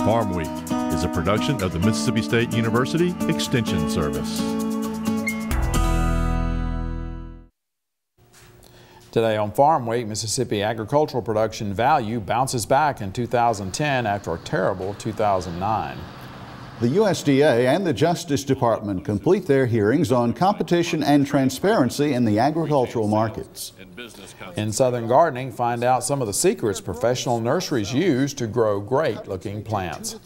Farmweek is a production of the Mississippi State University Extension Service. Today on Farmweek, Mississippi agricultural production value bounces back in 2010 after a terrible 2009. The USDA and the Justice Department complete their hearings on competition and transparency in the agricultural markets. In Southern Gardening, find out some of the secrets professional nurseries use to grow great-looking plants.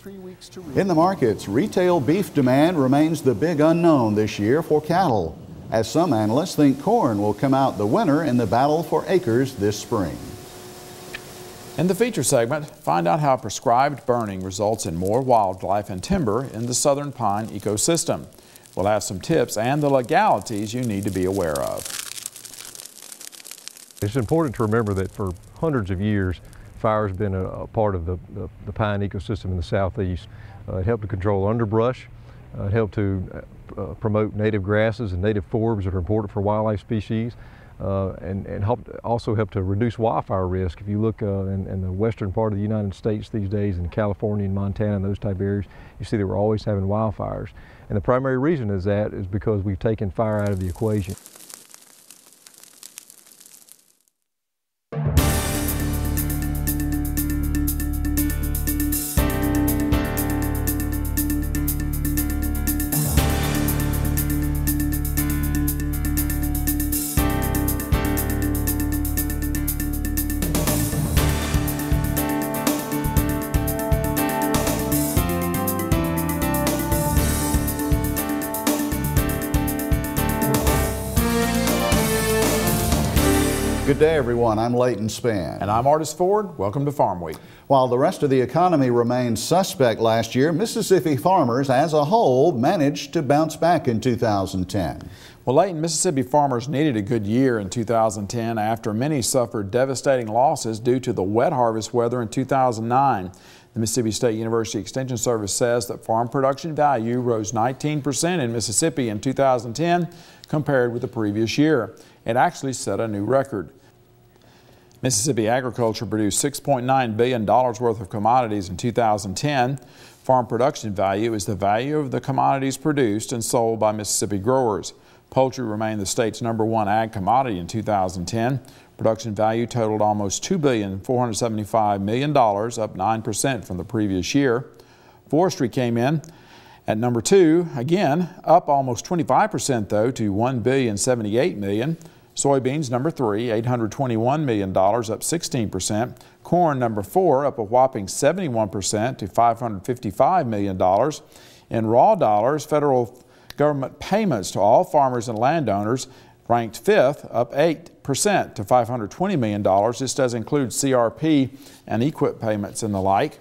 In the markets, retail beef demand remains the big unknown this year for cattle, as some analysts think corn will come out the winner in the battle for acres this spring. In the feature segment, find out how prescribed burning results in more wildlife and timber in the southern pine ecosystem. We'll have some tips and the legalities you need to be aware of. It's important to remember that for hundreds of years, fire has been a part of the pine ecosystem in the southeast. It helped to control underbrush. It helped to promote native grasses and native forbs that are important for wildlife species, and also helped to reduce wildfire risk. If you look in the western part of the United States these days, in California and Montana and those type of areas, you see that we're always having wildfires. And the primary reason is because we've taken fire out of the equation. Good day, everyone. I'm Leighton Spann. And I'm Artis Ford. Welcome to Farm Week. While the rest of the economy remained suspect last year, Mississippi farmers as a whole managed to bounce back in 2010. Well, Leighton, Mississippi farmers needed a good year in 2010 after many suffered devastating losses due to the wet harvest weather in 2009. The Mississippi State University Extension Service says that farm production value rose 19% in Mississippi in 2010 compared with the previous year. It actually set a new record. Mississippi agriculture produced $6.9 billion worth of commodities in 2010. Farm production value is the value of the commodities produced and sold by Mississippi growers. Poultry remained the state's #1 ag commodity in 2010. Production value totaled almost $2,475 million, up 9% from the previous year. Forestry came in at #2, again up almost 25% though, to $1,078 million. Soybeans #3, $821 million, up 16%. Corn #4, up a whopping 71% to $555 million. In raw dollars, federal government payments to all farmers and landowners ranked 5th, up 8% to $520 million. This does include CRP and EQIP payments and the like.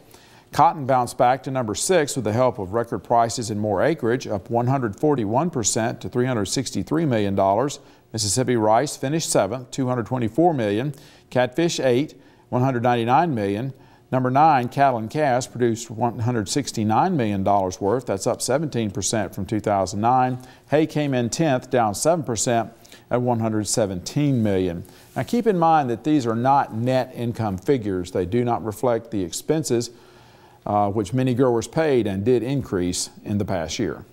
Cotton bounced back to #6 with the help of record prices and more acreage, up 141% to $363 million. Mississippi rice finished 7th, $224 million. Catfish 8th, $199 million. #9, cattle and calves produced $169 million worth. That's up 17% from 2009. Hay came in 10th, down 7% at $117 million. Now keep in mind that these are not net income figures. They do not reflect the expenses which many growers paid and did increase in the past year.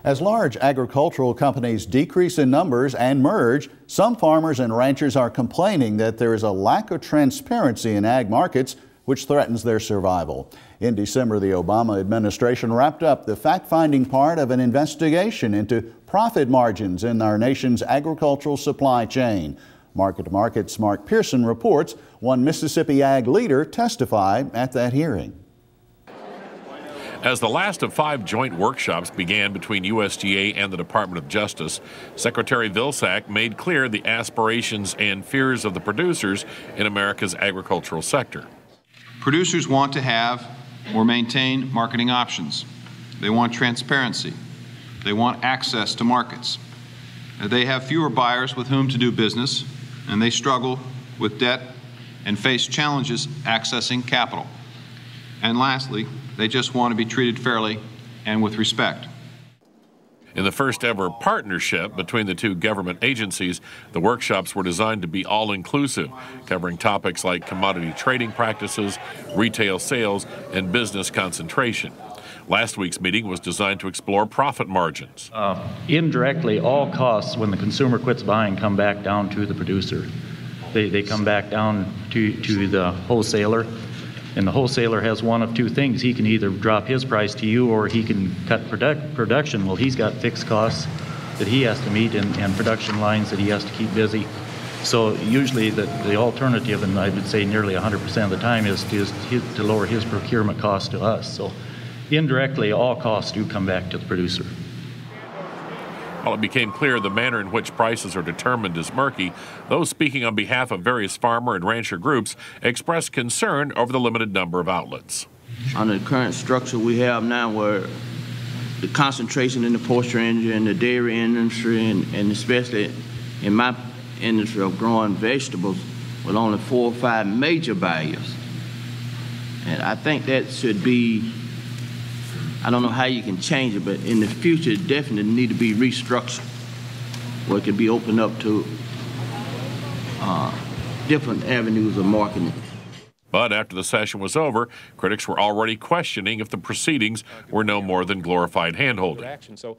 As large agricultural companies decrease in numbers and merge, some farmers and ranchers are complaining that there is a lack of transparency in ag markets, which threatens their survival. In December, the Obama administration wrapped up the fact-finding part of an investigation into profit margins in our nation's agricultural supply chain. Market to Market's Mark Pearson reports one Mississippi ag leader testified at that hearing. As the last of 5 joint workshops began between USDA and the Department of Justice, Secretary Vilsack made clear the aspirations and fears of the producers in America's agricultural sector. Producers want to have or maintain marketing options. They want transparency. They want access to markets. They have fewer buyers with whom to do business, and they struggle with debt and face challenges accessing capital. And lastly, they just want to be treated fairly and with respect. In the first ever partnership between the two government agencies, the workshops were designed to be all-inclusive, covering topics like commodity trading practices, retail sales, and business concentration. Last week's meeting was designed to explore profit margins. Indirectly, all costs when the consumer quits buying come back down to the producer. They come back down to the wholesaler, and the wholesaler has one of two things. He can either drop his price to you or he can cut production. Well, he's got fixed costs that he has to meet and production lines that he has to keep busy. So usually the alternative, and I would say nearly 100% of the time, is to lower his procurement cost to us. So indirectly, all costs do come back to the producer. While it became clear the manner in which prices are determined is murky, those speaking on behalf of various farmer and rancher groups expressed concern over the limited number of outlets. Under the current structure we have now, where the concentration in the poultry industry and the dairy industry, and especially in my industry of growing vegetables, with only 4 or 5 major buyers. And I think that should be, I don't know how you can change it, but in the future, it definitely need to be restructured, where it could be opened up to different avenues of marketing. But after the session was over, critics were already questioning if the proceedings were no more than glorified handholding. So,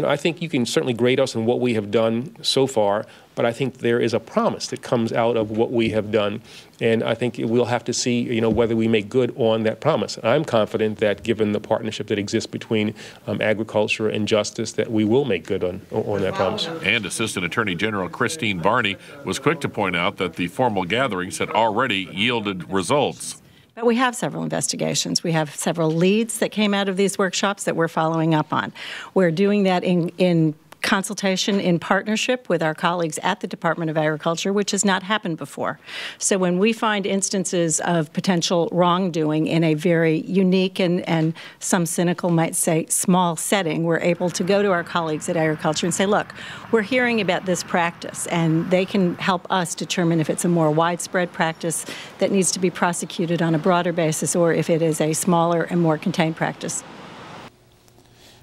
I think you can certainly grade us on what we have done so far, but I think there is a promise that comes out of what we have done, and I think we'll have to see, whether we make good on that promise. I'm confident that given the partnership that exists between agriculture and justice, that we will make good on that promise. And Assistant Attorney General Christine Varney was quick to point out that the formal gatherings had already yielded results. But we have several investigations. We have several leads that came out of these workshops that we're following up on. We're doing that in consultation, in partnership with our colleagues at the Department of Agriculture, which has not happened before. So when we find instances of potential wrongdoing in a very unique and some cynical might say small setting, we're able to go to our colleagues at Agriculture and say, look, we're hearing about this practice, and they can help us determine if it's a more widespread practice that needs to be prosecuted on a broader basis, or if it is a smaller and more contained practice.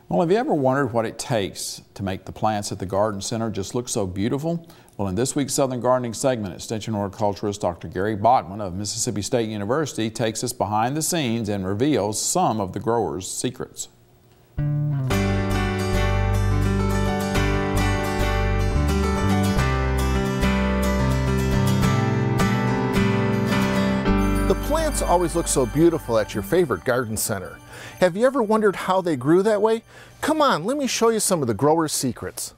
Well, have you ever wondered what it takes to make the plants at the garden center just look so beautiful? Well, in this week's Southern Gardening segment, Extension horticulturist Dr. Gary Bachman of Mississippi State University takes us behind the scenes and reveals some of the growers' secrets. The plants always look so beautiful at your favorite garden center. Have you ever wondered how they grew that way? Come on, let me show you some of the growers' secrets.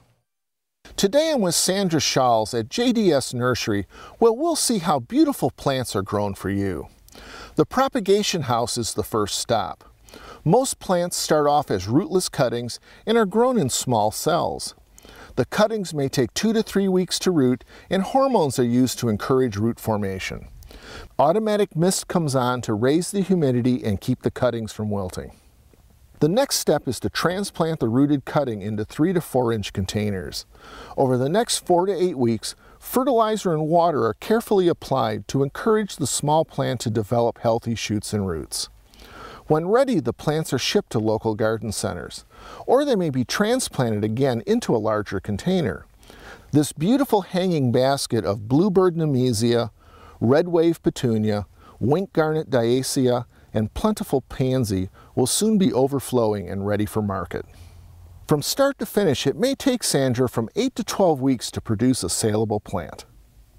Today I'm with Sandra Schals at JDS Nursery, where we'll see how beautiful plants are grown for you. The propagation house is the first stop. Most plants start off as rootless cuttings and are grown in small cells. The cuttings may take 2 to 3 weeks to root, and hormones are used to encourage root formation. Automatic mist comes on to raise the humidity and keep the cuttings from wilting. The next step is to transplant the rooted cutting into 3 to 4 inch containers. Over the next 4 to 8 weeks, fertilizer and water are carefully applied to encourage the small plant to develop healthy shoots and roots. When ready, the plants are shipped to local garden centers, or they may be transplanted again into a larger container. This beautiful hanging basket of bluebird nemesia, red wave petunia, wink garnet diacea, and plentiful pansy will soon be overflowing and ready for market. From start to finish, it may take Sandra from 8 to 12 weeks to produce a saleable plant.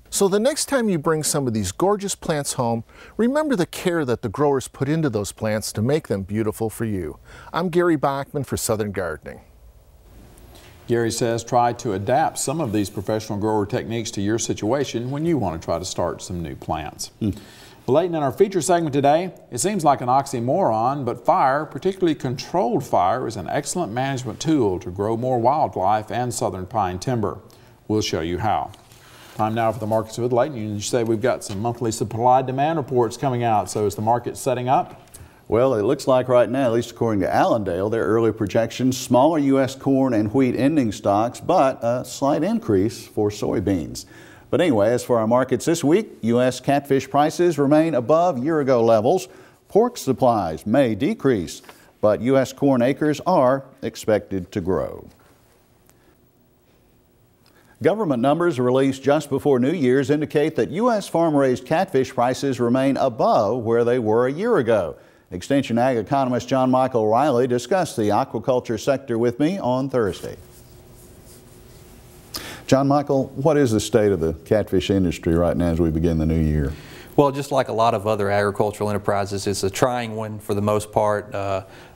So the next time you bring some of these gorgeous plants home, remember the care that the growers put into those plants to make them beautiful for you. I'm Gary Bachman for Southern Gardening. Gary says try to adapt some of these professional grower techniques to your situation when you want to try to start some new plants. Well, Leighton, in our feature segment today, it seems like an oxymoron, but fire, particularly controlled fire, is an excellent management tool to grow more wildlife and southern pine timber. We'll show you how. Time now for the markets with Leighton. You say we've got some monthly supply-demand reports coming out, so is the market setting up? Well, it looks like right now, at least according to Allendale, their early projections, smaller U.S. corn and wheat ending stocks, but a slight increase for soybeans. But anyway, as for our markets this week, U.S. catfish prices remain above year-ago levels. Pork supplies may decrease, but U.S. corn acres are expected to grow. Government numbers released just before New Year's indicate that U.S. farm-raised catfish prices remain above where they were a year ago. Extension Ag economist John Michael Riley discussed the aquaculture sector with me on Thursday. John Michael, what is the state of the catfish industry right now as we begin the new year? Well, just like a lot of other agricultural enterprises, it's a trying one for the most part.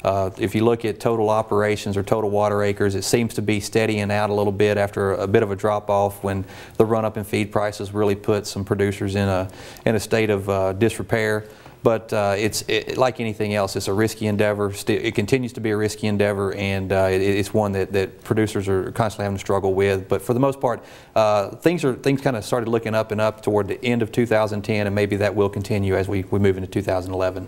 If you look at total operations or total water acres, it seems to be steadying out a little bit after a bit of a drop-off when the run-up in feed prices really put some producers in a state of disrepair. But like anything else, it's a risky endeavor. It continues to be a risky endeavor, and it's one that producers are constantly having to struggle with. But for the most part, things kind of started looking up and up toward the end of 2010, and maybe that will continue as we move into 2011.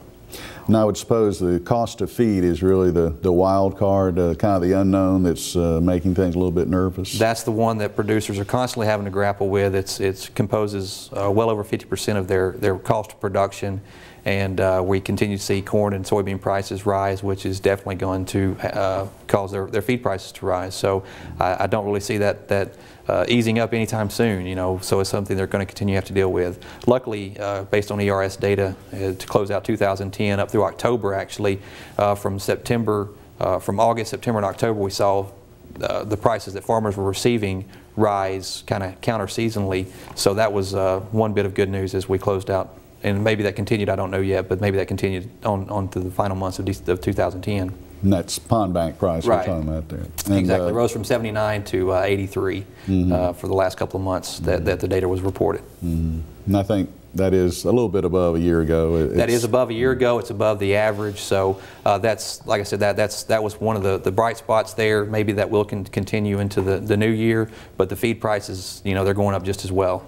Now, I would suppose the cost of feed is really the wild card, kind of the unknown that's making things a little bit nervous. That's the one that producers are constantly having to grapple with. It composes well over 50% of their cost of production. And we continue to see corn and soybean prices rise, which is definitely going to cause their feed prices to rise. So I don't really see that easing up anytime soon, you know, so it's something they're going to continue to have to deal with. Luckily, based on ERS data to close out 2010 up through October, actually, from August, September, and October, we saw the prices that farmers were receiving rise kind of counter-seasonally. So that was one bit of good news as we closed out. And maybe that continued, I don't know yet, but maybe that continued on to the final months of 2010. And that's pond bank price right. We're talking about there. And exactly, it rose from 79 to 83 for the last couple of months that the data was reported. And I think that is a little bit above a year ago. That is above a year ago. It's above the average. So that's, like I said, that was one of the bright spots there. Maybe that will continue into the new year, but the feed prices, you know, they're going up just as well.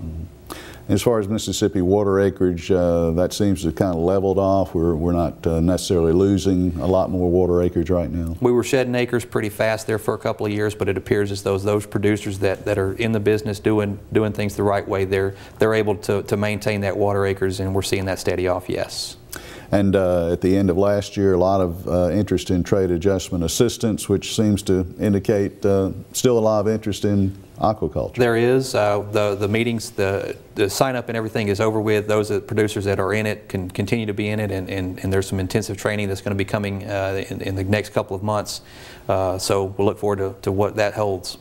As far as Mississippi water acreage, that seems to have kind of leveled off. We're not necessarily losing a lot more water acreage right now. We were shedding acres pretty fast there for a couple of years, but it appears as though those producers that are in the business doing things the right way, they're able to maintain that water acres, and we're seeing that steady off, yes. And at the end of last year, a lot of interest in trade adjustment assistance, which seems to indicate still a lot of interest in aquaculture. There is. The meetings, the sign up and everything is over with. Those producers that are in it can continue to be in it, and there's some intensive training that's going to be coming in the next couple of months. So we'll look forward to what that holds.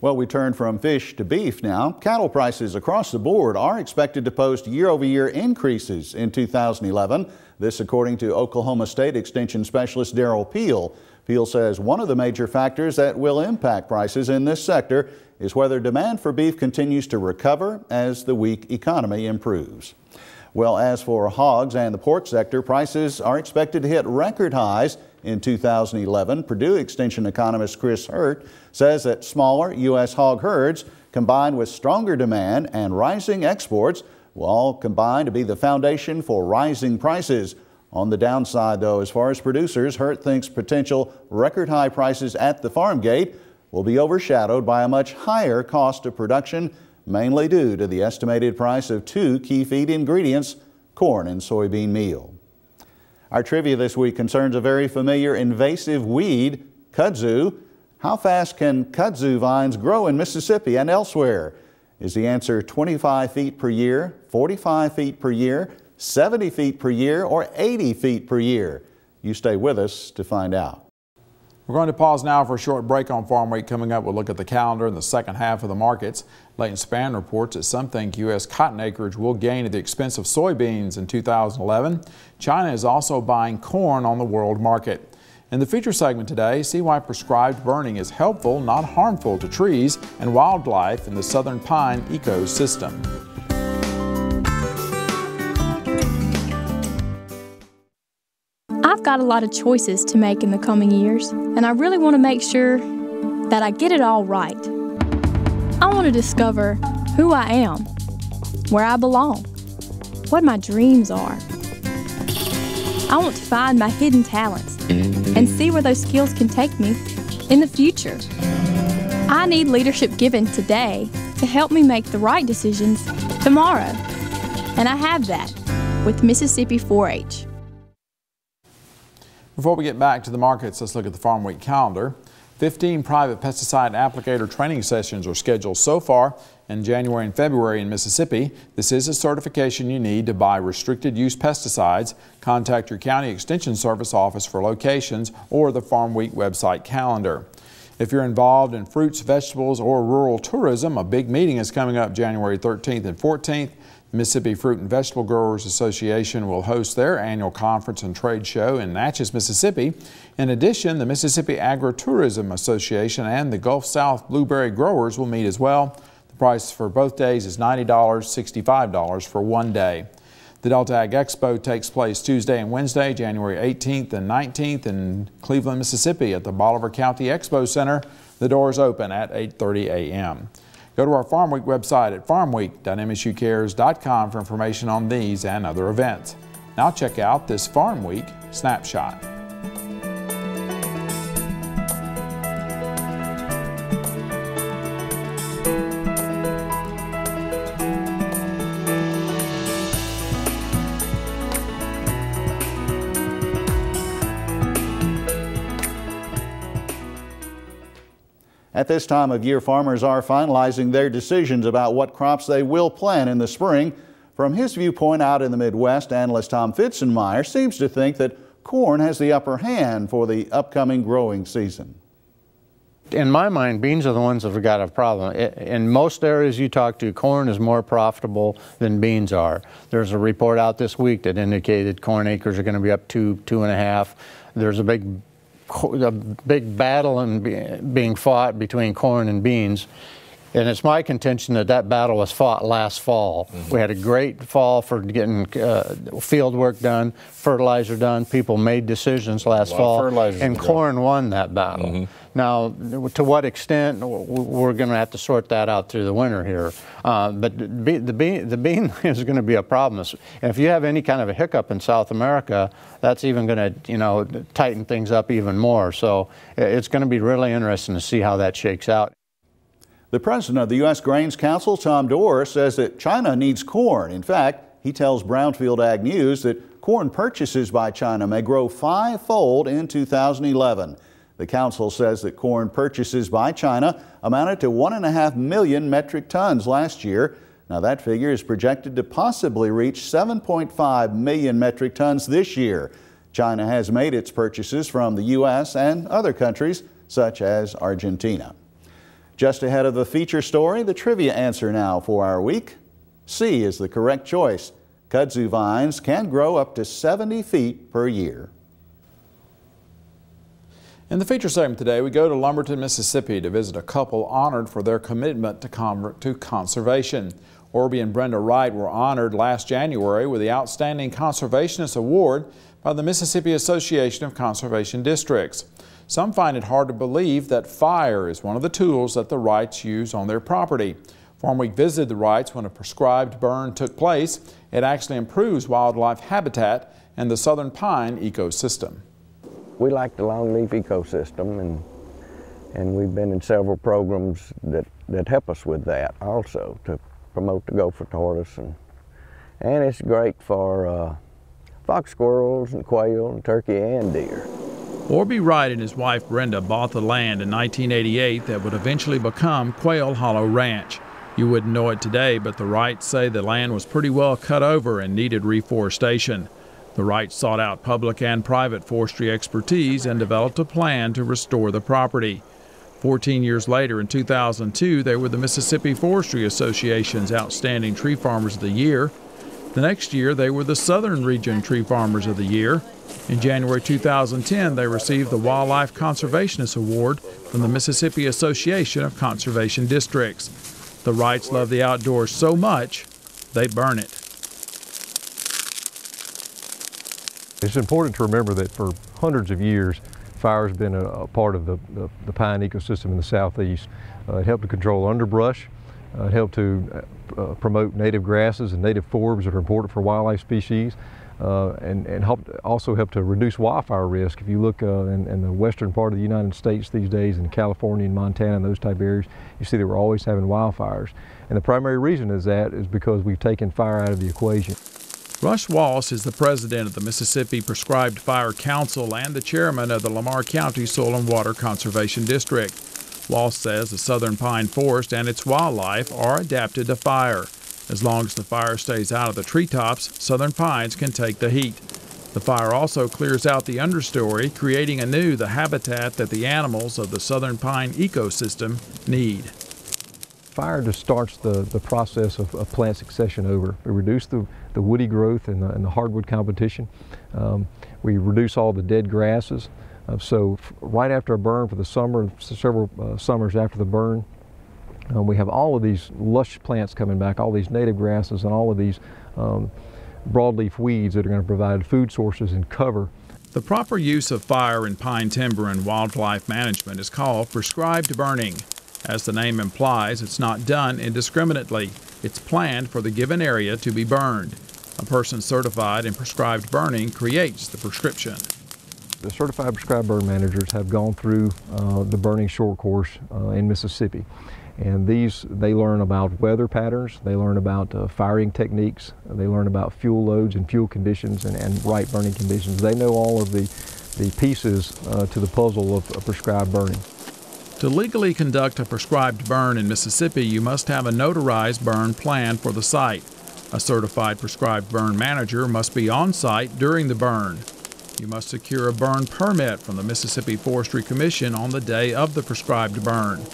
Well, we turn from fish to beef now. Cattle prices across the board are expected to post year-over-year increases in 2011. This according to Oklahoma State Extension Specialist Darrell Peel. Peel says one of the major factors that will impact prices in this sector is whether demand for beef continues to recover as the weak economy improves. Well, as for hogs and the pork sector, prices are expected to hit record highs in 2011. Purdue Extension economist Chris Hurt says that smaller U.S. hog herds combined with stronger demand and rising exports will all combine to be the foundation for rising prices. On the downside, though, as far as producers, Hurt thinks potential record high prices at the farm gate will be overshadowed by a much higher cost of production, mainly due to the estimated price of two key feed ingredients, corn and soybean meal. Our trivia this week concerns a very familiar invasive weed, kudzu. How fast can kudzu vines grow in Mississippi and elsewhere? Is the answer 25 feet per year, 45 feet per year, 70 feet per year, or 80 feet per year? You stay with us to find out. We're going to pause now for a short break on Farm Week. Coming up, we'll look at the calendar in the second half of the markets. Leighton Spann reports that some think U.S. cotton acreage will gain at the expense of soybeans in 2011. China is also buying corn on the world market. In the feature segment today, see why prescribed burning is helpful, not harmful to trees and wildlife in the southern pine ecosystem. I've got a lot of choices to make in the coming years, and I really want to make sure that I get it all right. I want to discover who I am, where I belong, what my dreams are. I want to find my hidden talents and see where those skills can take me in the future. I need leadership given today to help me make the right decisions tomorrow, and I have that with Mississippi 4-H. Before we get back to the markets, let's look at the Farm Week calendar. 15 private pesticide applicator training sessions are scheduled so far in January and February in Mississippi. This is a certification you need to buy restricted use pesticides. Contact your county extension service office for locations or the Farmweek website calendar. If you're involved in fruits, vegetables, or rural tourism, a big meeting is coming up January 13th and 14th. The Mississippi Fruit and Vegetable Growers Association will host their annual conference and trade show in Natchez, Mississippi. In addition, the Mississippi Agritourism Association and the Gulf South Blueberry Growers will meet as well. The price for both days is $90, $65 for one day. The Delta Ag Expo takes place Tuesday and Wednesday, January 18th and 19th in Cleveland, Mississippi at the Bolivar County Expo Center. The doors open at 8:30 a.m. Go to our Farmweek website at farmweek.msucares.com for information on these and other events. Now check out this Farmweek snapshot. At this time of year, farmers are finalizing their decisions about what crops they will plant in the spring. From his viewpoint out in the Midwest, analyst Tom Fitzenmeyer seems to think that corn has the upper hand for the upcoming growing season. In my mind, beans are the ones that have got a problem. In most areas you talk to, corn is more profitable than beans are. There's a report out this week that indicated corn acres are going to be up 2.5. There's a big battle being fought between corn and beans, and it's my contention that that battle was fought last fall. We had a great fall for getting field work done, fertilizer done. People made decisions last fall, and corn won that battle. Now, to what extent, we're going to have to sort that out through the winter here. But the bean is going to be a problem. And if you have any kind of a hiccup in South America, that's even going to, tighten things up even more. So it's going to be really interesting to see how that shakes out. The president of the U.S. Grains Council, Tom Dorr, says that China needs corn. In fact, he tells Brownfield Ag News that corn purchases by China may grow 5-fold in 2011. The council says that corn purchases by China amounted to 1.5 million metric tons last year. Now that figure is projected to possibly reach 7.5 million metric tons this year. China has made its purchases from the U.S. and other countries such as Argentina. Just ahead of the feature story, the trivia answer now for our week. C is the correct choice. Kudzu vines can grow up to 70 feet per year. In the feature segment today, we go to Lumberton, Mississippi to visit a couple honored for their commitment to conservation. Orby and Brenda Wright were honored last January with the Outstanding Conservationist Award by the Mississippi Association of Conservation Districts. Some find it hard to believe that fire is one of the tools that the Wrights use on their property. Farmweek visited the Wrights when a prescribed burn took place. It actually improves wildlife habitat and the southern pine ecosystem. We like the longleaf ecosystem, and we've been in several programs that help us with that also, to promote the gopher tortoise, and it's great for fox squirrels and quail and turkey and deer. Orby Wright and his wife Brenda bought the land in 1988 that would eventually become Quail Hollow Ranch. You wouldn't know it today, but the Wrights say the land was pretty well cut over and needed reforestation. The Wrights sought out public and private forestry expertise and developed a plan to restore the property. 14 years later, in 2002, they were the Mississippi Forestry Association's Outstanding Tree Farmers of the Year. The next year, they were the Southern Region Tree Farmers of the Year. In January 2010, they received the Wildlife Conservationist Award from the Mississippi Association of Conservation Districts. The Wrights love the outdoors so much, they burn it. It's important to remember that for hundreds of years, fire has been a part of the pine ecosystem in the southeast. It helped to control underbrush. It helped to promote native grasses and native forbs that are important for wildlife species, and also helped to reduce wildfire risk. If you look in the western part of the United States these days, in California and Montana and those type areas, you see that we're always having wildfires. And the primary reason is because we've taken fire out of the equation. Rush Walsh is the president of the Mississippi Prescribed Fire Council and the chairman of the Lamar County Soil and Water Conservation District. Walsh says the southern pine forest and its wildlife are adapted to fire. As long as the fire stays out of the treetops, southern pines can take the heat. The fire also clears out the understory, creating anew the habitat that the animals of the southern pine ecosystem need. Fire just starts the process of plant succession over. We reduce the woody growth and the hardwood competition. We reduce all the dead grasses. So right after a burn for the summer, several summers after the burn, we have all of these lush plants coming back, all these native grasses and all of these broadleaf weeds that are going to provide food sources and cover. The proper use of fire in pine timber and wildlife management is called prescribed burning. As the name implies, it's not done indiscriminately. It's planned for the given area to be burned. A person certified in prescribed burning creates the prescription. The certified prescribed burn managers have gone through the burning short course in Mississippi. And they learn about weather patterns, they learn about firing techniques, they learn about fuel loads and fuel conditions and right burning conditions. They know all of the pieces to the puzzle of prescribed burning. To legally conduct a prescribed burn in Mississippi, you must have a notarized burn plan for the site. A certified prescribed burn manager must be on site during the burn. You must secure a burn permit from the Mississippi Forestry Commission on the day of the prescribed burn.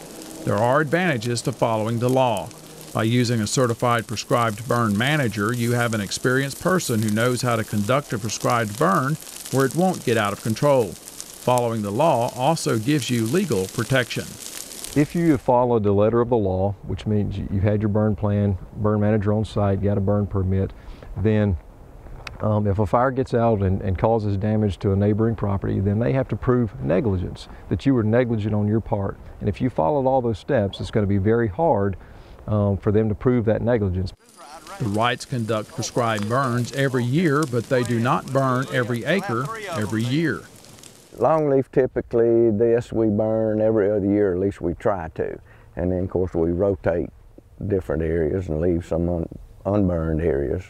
There are advantages to following the law. By using a certified prescribed burn manager, you have an experienced person who knows how to conduct a prescribed burn where it won't get out of control. Following the law also gives you legal protection. If you have followed the letter of the law, which means you had your burn plan, burn manager on site, got a burn permit, then if a fire gets out and causes damage to a neighboring property, then they have to prove negligence, that you were negligent on your part. And if you followed all those steps, it's going to be very hard for them to prove that negligence. The Wrights conduct prescribed burns every year, but they do not burn every acre every year. Longleaf, typically this we burn every other year, at least we try to. And then of course we rotate different areas and leave some unburned areas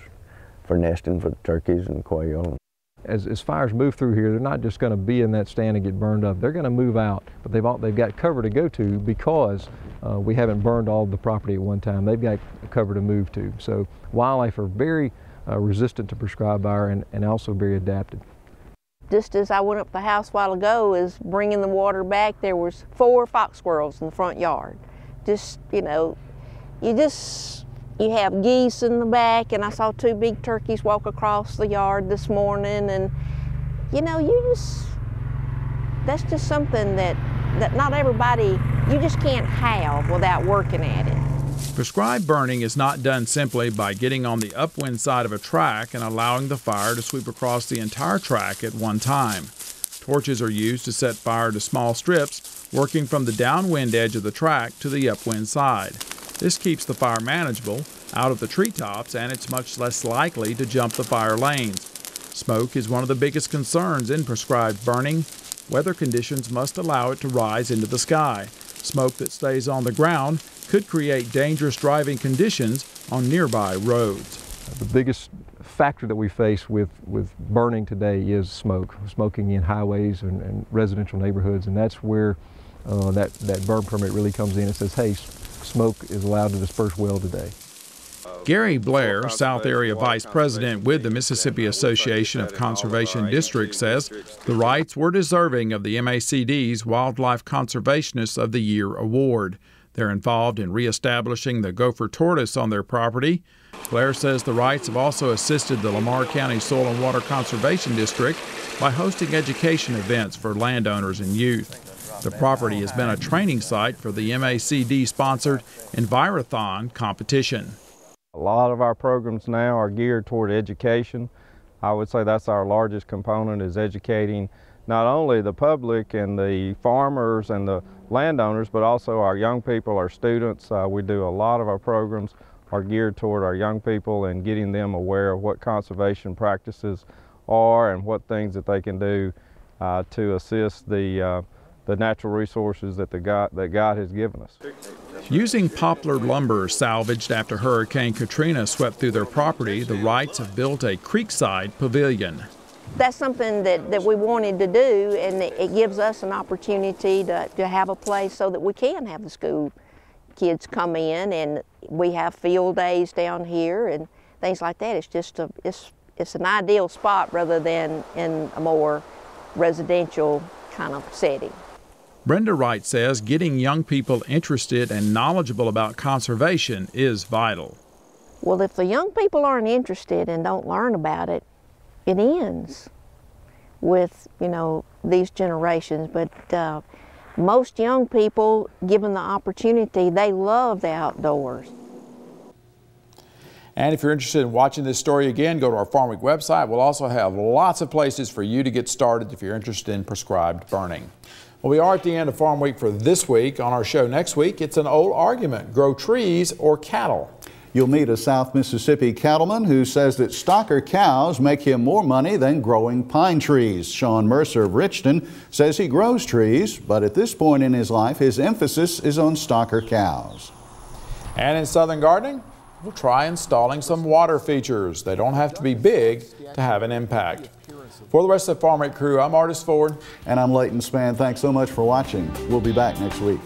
for nesting for the turkeys and quail. As fires move through here, they're not just going to be in that stand and get burned up. They're going to move out, but they've got cover to go to because we haven't burned all of the property at one time. They've got cover to move to. So wildlife are very resistant to prescribed fire and also very adapted. Just as I went up the house a while ago, is bringing the water back, there was 4 fox squirrels in the front yard. Just, you know, you have geese in the back, and I saw 2 big turkeys walk across the yard this morning, and you know, that's just something that not everybody, you just can't have without working at it. Prescribed burning is not done simply by getting on the upwind side of a track and allowing the fire to sweep across the entire track at one time. Torches are used to set fire to small strips, working from the downwind edge of the track to the upwind side. This keeps the fire manageable, out of the treetops, and it's much less likely to jump the fire lanes. Smoke is one of the biggest concerns in prescribed burning. Weather conditions must allow it to rise into the sky. Smoke that stays on the ground could create dangerous driving conditions on nearby roads. The biggest factor that we face with burning today is smoking in highways and residential neighborhoods, and that's where that burn permit really comes in and says, hey, smoke is allowed to disperse well today. Gary Blair, South Area Vice President with the Mississippi Association of Conservation Districts, says the Wrights were deserving of the MACD's Wildlife Conservationist of the Year award. They're involved in reestablishing the gopher tortoise on their property. Blair says the Wrights have also assisted the Lamar County Soil and Water Conservation District by hosting education events for landowners and youth. The property has been a training site for the MACD-sponsored Envirothon competition. A lot of our programs now are geared toward education. I would say that's our largest component, is educating not only the public and the farmers and the landowners, but also our young people, our students. We do a lot of our programs are geared toward our young people and getting them aware of what conservation practices are and what things that they can do to assist the the natural resources that God has given us. Using poplar lumber salvaged after Hurricane Katrina swept through their property, the Wrights have built a creekside pavilion. That's something that we wanted to do, and it gives us an opportunity to have a place so that we can have the school kids come in, and we have field days down here and things like that. It's just it's an ideal spot rather than in a more residential kind of setting. Brenda Wright says getting young people interested and knowledgeable about conservation is vital. Well, if the young people aren't interested and don't learn about it, it ends with, you know, these generations. But most young people, given the opportunity, they love the outdoors. And if you're interested in watching this story again, go to our Farmweek website. We'll also have lots of places for you to get started if you're interested in prescribed burning. Well, we are at the end of Farm Week for this week. On our show next week, it's an old argument: grow trees or cattle. You'll meet a South Mississippi cattleman who says that stocker cows make him more money than growing pine trees. Sean Mercer of Richton says he grows trees, but at this point in his life, his emphasis is on stocker cows. And in Southern Gardening, we'll try installing some water features. They don't have to be big to have an impact. For the rest of the Farm Week crew, I'm Artis Ford. And I'm Leighton Spann. Thanks so much for watching. We'll be back next week.